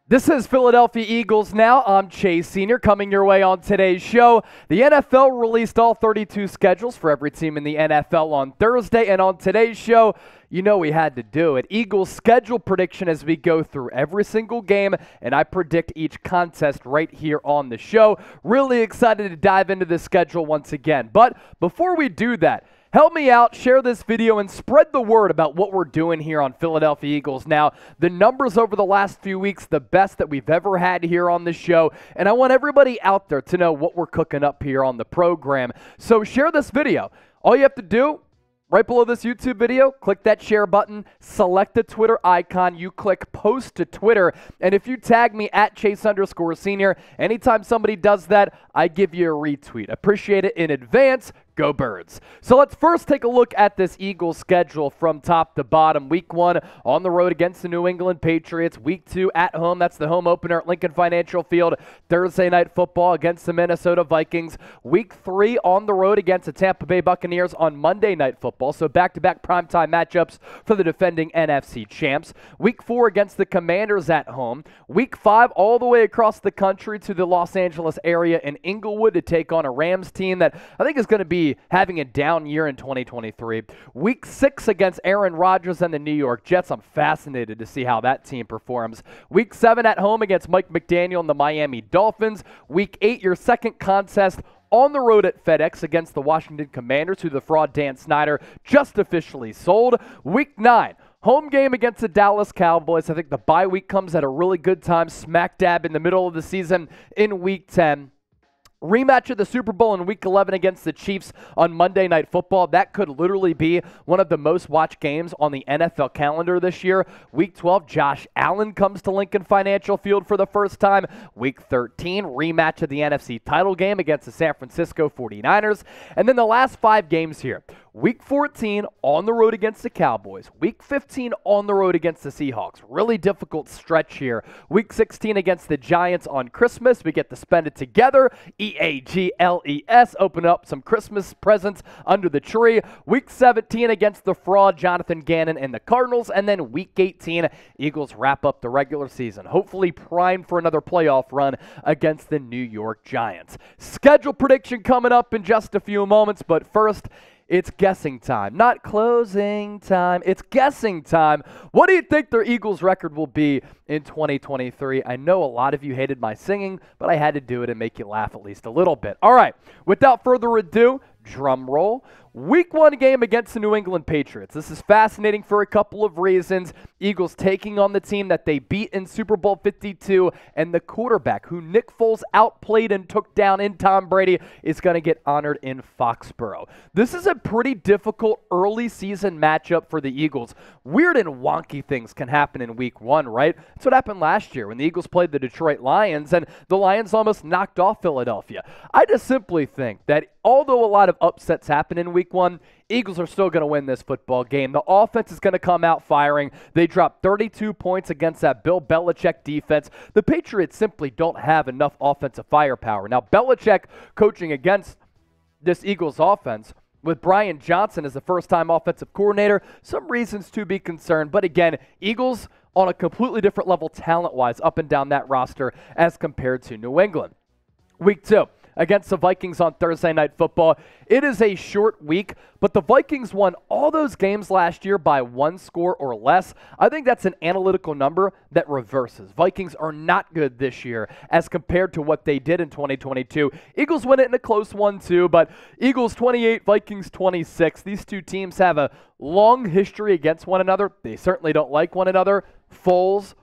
This is Philadelphia Eagles Now. I'm Chase Sr. coming your way on today's show. The NFL released all 32 schedules for every team in the NFL on Thursday, and on today's show, you know we had to do it. Eagles schedule prediction as we go through every single game, and I predict each contest right here on the show. Really excited to dive into the schedule once again. But before we do that, help me out, share this video, and spread the word about what we're doing here on Philadelphia Eagles Now. The numbers over the last few weeks, the best that we've ever had here on the show, and I want everybody out there to know what we're cooking up here on the program. So share this video. All you have to do, right below this YouTube video, click that share button, select the Twitter icon, you click post to Twitter, and if you tag me at Chase_Senior, anytime somebody does that, I give you a retweet. Appreciate it in advance. Go Birds. So let's first take a look at this Eagles schedule from top to bottom. Week 1 on the road against the New England Patriots. Week 2 at home. That's the home opener at Lincoln Financial Field. Thursday Night Football against the Minnesota Vikings. Week 3 on the road against the Tampa Bay Buccaneers on Monday Night Football. So back-to-back primetime matchups for the defending NFC champs. Week 4 against the Commanders at home. Week 5 all the way across the country to the Los Angeles area in Inglewood to take on a Rams team that I think is going to be having a down year in 2023. Week 6 against Aaron Rodgers and the New York Jets. I'm fascinated to see how that team performs. Week 7 at home against Mike McDaniel and the Miami Dolphins. Week 8, your second contest on the road at FedEx against the Washington Commanders, who the fraud Dan Snyder just officially sold. Week 9. Home game against the Dallas Cowboys. I think the bye week comes at a really good time, smack dab in the middle of the season in Week 10. Rematch of the Super Bowl in Week 11 against the Chiefs on Monday Night Football. That could literally be one of the most watched games on the NFL calendar this year. Week 12, Josh Allen comes to Lincoln Financial Field for the first time. Week 13, rematch of the NFC title game against the San Francisco 49ers. And then the last 5 games here. Week 14 on the road against the Cowboys. Week 15 on the road against the Seahawks. Really difficult stretch here. Week 16 against the Giants on Christmas. We get to spend it together. EAGLES. Open up some Christmas presents under the tree. Week 17 against the fraud Jonathan Gannon and the Cardinals. And then Week 18, Eagles wrap up the regular season. Hopefully primed for another playoff run against the New York Giants. Schedule prediction coming up in just a few moments. But first, it's guessing time. Not closing time. It's guessing time. What do you think their Eagles record will be in 2023? I know a lot of you hated my singing, but I had to do it and make you laugh at least a little bit. All right, without further ado, drum roll. Week 1 game against the New England Patriots. This is fascinating for a couple of reasons. Eagles taking on the team that they beat in Super Bowl 52, and the quarterback who Nick Foles outplayed and took down in Tom Brady is going to get honored in Foxborough. This is a pretty difficult early season matchup for the Eagles. Weird and wonky things can happen in Week 1, right? That's what happened last year when the Eagles played the Detroit Lions, and the Lions almost knocked off Philadelphia. I just simply think that although a lot of upsets happen in Week 1, Eagles are still going to win this football game. The offense is going to come out firing. They dropped 32 points against that Bill Belichick defense. The Patriots simply don't have enough offensive firepower. Now, Belichick coaching against this Eagles offense with Brian Johnson as the first-time offensive coordinator, some reasons to be concerned. But again, Eagles on a completely different level talent-wise up and down that roster as compared to New England. Week 2. Against the Vikings on Thursday Night Football. It is a short week, but the Vikings won all those games last year by 1 score or less. I think that's an analytical number that reverses. Vikings are not good this year as compared to what they did in 2022. Eagles win it in a close one too, but Eagles 28, Vikings 26. These two teams have a long history against one another. They certainly don't like one another. Foles.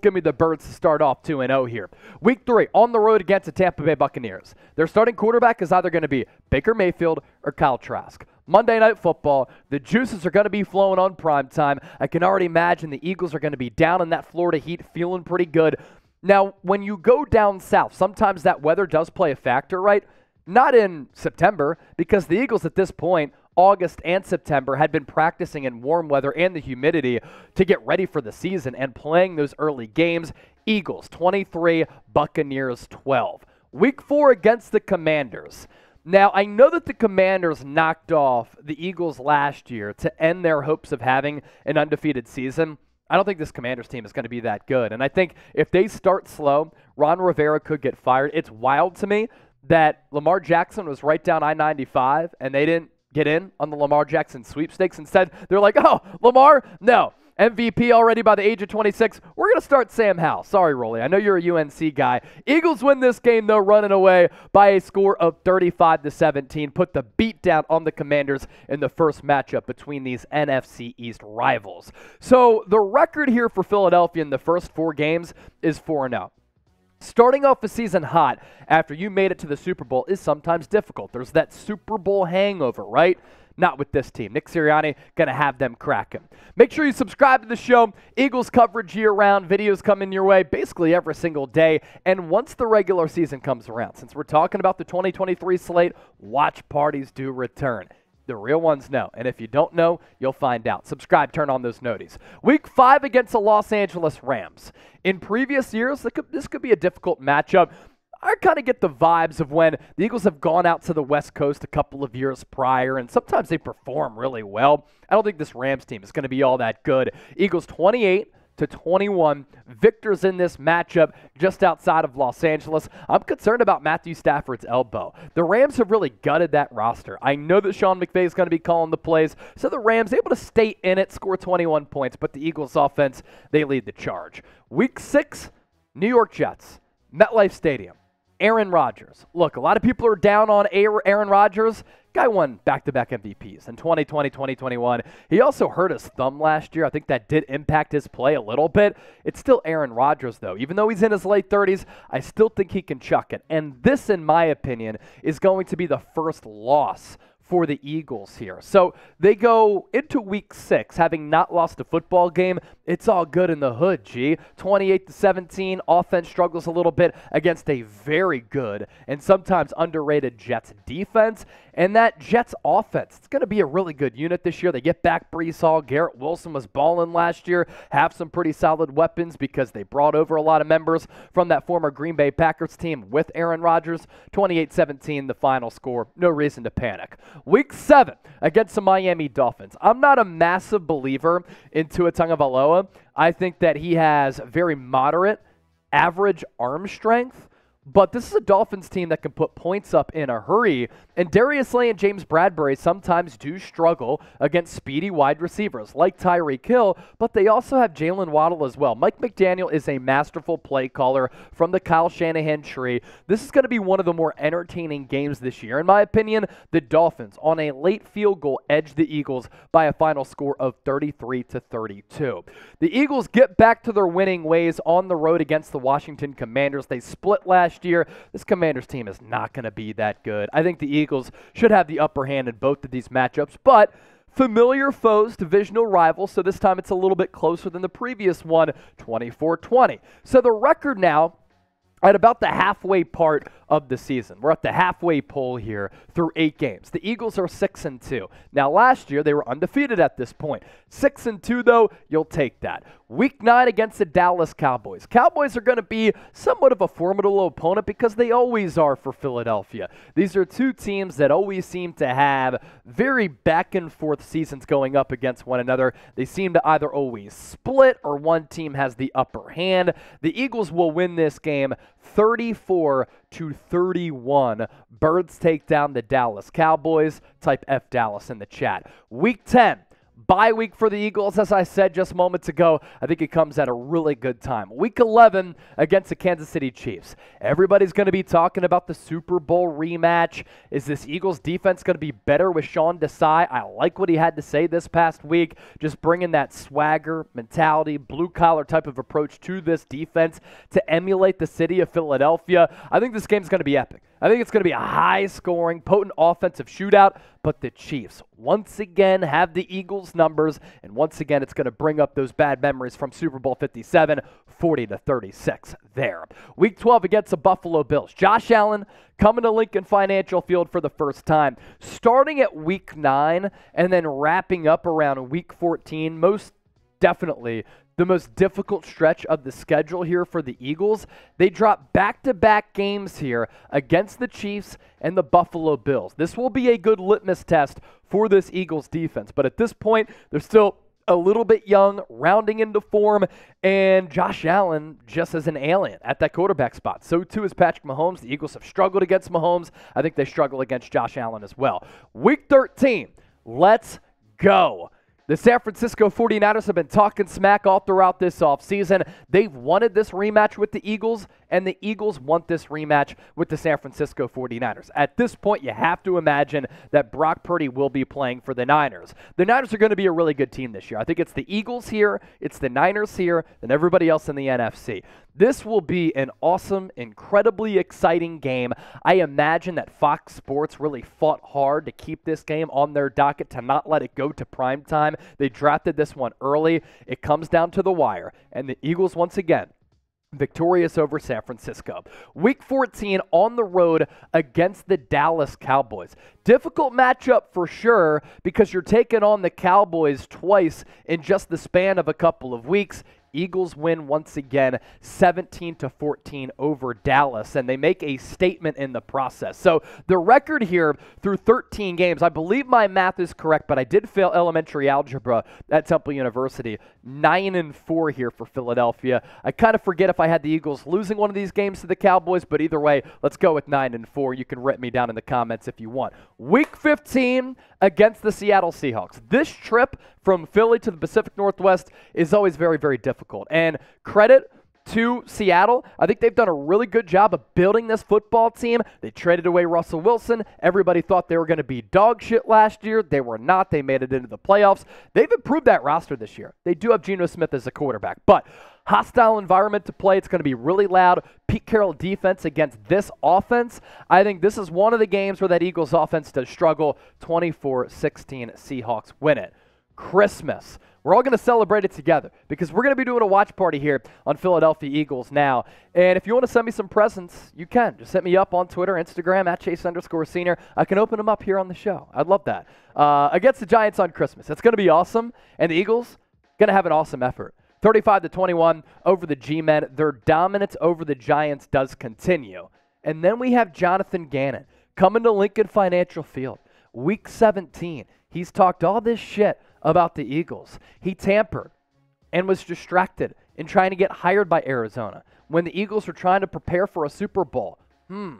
Give me the Birds to start off 2-0 here. Week 3, on the road against the Tampa Bay Buccaneers. Their starting quarterback is either going to be Baker Mayfield or Kyle Trask. Monday Night Football, the juices are going to be flowing on primetime. I can already imagine the Eagles are going to be down in that Florida heat, feeling pretty good. Now, when you go down south, sometimes that weather does play a factor, right? Not in September, because the Eagles at this point, August and September, had been practicing in warm weather and the humidity to get ready for the season and playing those early games. Eagles 23, Buccaneers 12. Week 4 against the Commanders. Now, I know that the Commanders knocked off the Eagles last year to end their hopes of having an undefeated season. I don't think this Commanders team is going to be that good. And I think if they start slow, Ron Rivera could get fired. It's wild to me that Lamar Jackson was right down I-95 and they didn't get in on the Lamar Jackson sweepstakes. Instead, they're like, oh, Lamar, no. MVP already by the age of 26. We're going to start Sam Howell. Sorry, Rolly. I know you're a UNC guy. Eagles win this game, though, running away by a score of 35-17. Put the beat down on the Commanders in the first matchup between these NFC East rivals. So the record here for Philadelphia in the first 4 games is 4-0. Starting off the season hot after you made it to the Super Bowl is sometimes difficult. There's that Super Bowl hangover, right? Not with this team. Nick Sirianni going to have them cracking. Make sure you subscribe to the show. Eagles coverage year-round. Videos coming your way basically every single day. And once the regular season comes around, since we're talking about the 2023 slate, watch parties do return. The real ones know. And if you don't know, you'll find out. Subscribe, turn on those noties. Week 5 against the Los Angeles Rams. In previous years, this could be a difficult matchup. I kind of get the vibes of when the Eagles have gone out to the West Coast a couple of years prior, and sometimes they perform really well. I don't think this Rams team is going to be all that good. Eagles 28-21, victors in this matchup just outside of Los Angeles. I'm concerned about Matthew Stafford's elbow. The Rams have really gutted that roster. I know that Sean McVay is going to be calling the plays, so the Rams able to stay in it, score 21 points, but the Eagles offense, they lead the charge. Week 6, New York Jets, MetLife Stadium. Aaron Rodgers. Look, a lot of people are down on Aaron Rodgers. Guy won back-to-back MVPs in 2020, 2021. He also hurt his thumb last year. I think that did impact his play a little bit. It's still Aaron Rodgers, though. Even though he's in his late 30s, I still think he can chuck it. And this, in my opinion, is going to be the first loss for the Eagles here. So they go into week 6 having not lost a football game. It's all good in the hood, G. 28-17, offense struggles a little bit against a very good and sometimes underrated Jets defense. And that Jets offense, it's going to be a really good unit this year. They get back Breece Hall. Garrett Wilson was balling last year, have some pretty solid weapons because they brought over a lot of members from that former Green Bay Packers team with Aaron Rodgers. 28-17, the final score. No reason to panic. Week 7 against the Miami Dolphins. I'm not a massive believer in Tua Tagovailoa. I think that he has very moderate, average arm strength. But this is a Dolphins team that can put points up in a hurry. And Darius Slay and James Bradbury sometimes do struggle against speedy wide receivers like Tyreek Hill, but they also have Jalen Waddle as well. Mike McDaniel is a masterful play caller from the Kyle Shanahan tree. This is going to be one of the more entertaining games this year. In my opinion, the Dolphins on a late field goal edge the Eagles by a final score of 33-32. The Eagles get back to their winning ways on the road against the Washington Commanders. They split last year. This Commanders team is not going to be that good. I think the Eagles should have the upper hand in both of these matchups, but familiar foes, divisional rivals, so this time it's a little bit closer than the previous one, 24-20. So the record now at about the halfway part of the season. We're at the halfway pole here through 8 games. The Eagles are 6-2. Now, last year, they were undefeated at this point. 6-2, though, you'll take that. Week 9 against the Dallas Cowboys. Cowboys are going to be somewhat of a formidable opponent because they always are for Philadelphia. These are two teams that always seem to have very back-and-forth seasons going up against one another. They seem to either always split or one team has the upper hand. The Eagles will win this game 34-31. Birds take down the Dallas Cowboys. Type F Dallas in the chat. Week 10. Bye week for the Eagles, as I said just moments ago. I think it comes at a really good time. Week 11 against the Kansas City Chiefs. Everybody's going to be talking about the Super Bowl rematch. Is this Eagles defense going to be better with Sean Desai? I like what he had to say this past week, just bringing that swagger, mentality, blue-collar type of approach to this defense to emulate the city of Philadelphia. I think this game's going to be epic. I think it's going to be a high-scoring, potent offensive shootout, but the Chiefs once again have the Eagles' numbers, and once again it's going to bring up those bad memories from Super Bowl 57, 40-36 there. Week 12 against the Buffalo Bills. Josh Allen coming to Lincoln Financial Field for the first time. Starting at Week 9 and then wrapping up around Week 14, most definitely the most difficult stretch of the schedule here for the Eagles. They drop back-to-back games here against the Chiefs and the Buffalo Bills. This will be a good litmus test for this Eagles defense, but at this point, they're still a little bit young, rounding into form, and Josh Allen just as an alien at that quarterback spot. So too is Patrick Mahomes. The Eagles have struggled against Mahomes. I think they struggle against Josh Allen as well. Week 13, let's go. The San Francisco 49ers have been talking smack all throughout this offseason. They've wanted this rematch with the Eagles, and the Eagles want this rematch with the San Francisco 49ers. At this point, you have to imagine that Brock Purdy will be playing for the Niners. The Niners are going to be a really good team this year. I think it's the Eagles here, it's the Niners here, and everybody else in the NFC. This will be an awesome, incredibly exciting game. I imagine that Fox Sports really fought hard to keep this game on their docket, to not let it go to prime time. They drafted this one early. It comes down to the wire, and the Eagles, once again, victorious over San Francisco. Week 14 on the road against the Dallas Cowboys. Difficult matchup for sure, because you're taking on the Cowboys twice in just the span of a couple of weeks. Eagles win once again 17-14 over Dallas, and they make a statement in the process. So the record here through 13 games, I believe my math is correct, but I did fail elementary algebra at Temple University. 9-4 here for Philadelphia. I kind of forget if I had the Eagles losing one of these games to the Cowboys, but either way, let's go with 9-4. You can rip me down in the comments if you want. Week 15 against the Seattle Seahawks. This trip from Philly to the Pacific Northwest is always very, very difficult. And credit to Seattle. I think they've done a really good job of building this football team. They traded away Russell Wilson. Everybody thought they were going to be dog shit last year. They were not. They made it into the playoffs. They've improved that roster this year. They do have Geno Smith as a quarterback, but hostile environment to play. It's going to be really loud. Pete Carroll defense against this offense. I think this is one of the games where that Eagles offense does struggle. 24-16 Seahawks win it. Christmas. We're all going to celebrate it together because we're going to be doing a watch party here on Philadelphia Eagles Now. And if you want to send me some presents, you can. Just hit me up on Twitter, Instagram, at Chase_Senior. I can open them up here on the show. I'd love that. Against the Giants on Christmas. It's going to be awesome. And the Eagles going to have an awesome effort. 35-21 over the G-Men. Their dominance over the Giants does continue. And then we have Jonathan Gannon coming to Lincoln Financial Field. Week 17. He's talked all this shit about the Eagles. He tampered and was distracted in trying to get hired by Arizona when the Eagles were trying to prepare for a Super Bowl. Pew,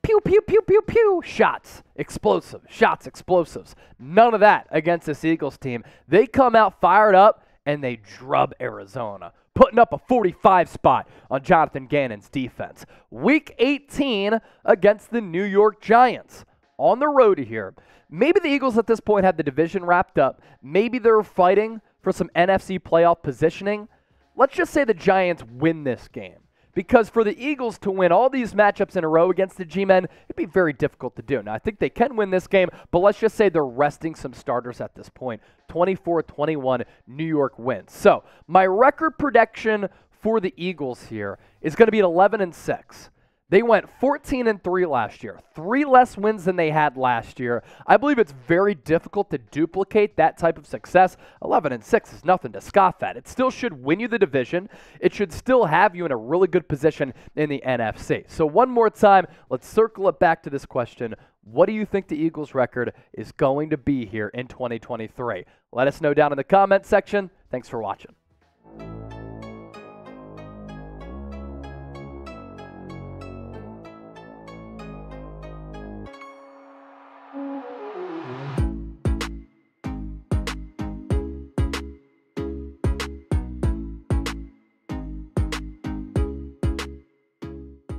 pew, pew, pew, pew. Shots, explosive. Shots, explosives. None of that against this Eagles team. They come out fired up and they drub Arizona, putting up a 45 spot on Jonathan Gannon's defense. Week 18 against the New York Giants. On the road here. Maybe the Eagles at this point have the division wrapped up. Maybe they're fighting for some NFC playoff positioning. Let's just say the Giants win this game. Because for the Eagles to win all these matchups in a row against the G-Men, it'd be very difficult to do. Now, I think they can win this game, but let's just say they're resting some starters at this point. 24-21, New York wins. So, my record prediction for the Eagles here is going to be at 11-6. They went 14-3 last year, 3 less wins than they had last year. I believe it's very difficult to duplicate that type of success. 11-6 is nothing to scoff at. It still should win you the division. It should still have you in a really good position in the NFC. So one more time, let's circle it back to this question. What do you think the Eagles' record is going to be here in 2023? Let us know down in the comment section. Thanks for watching.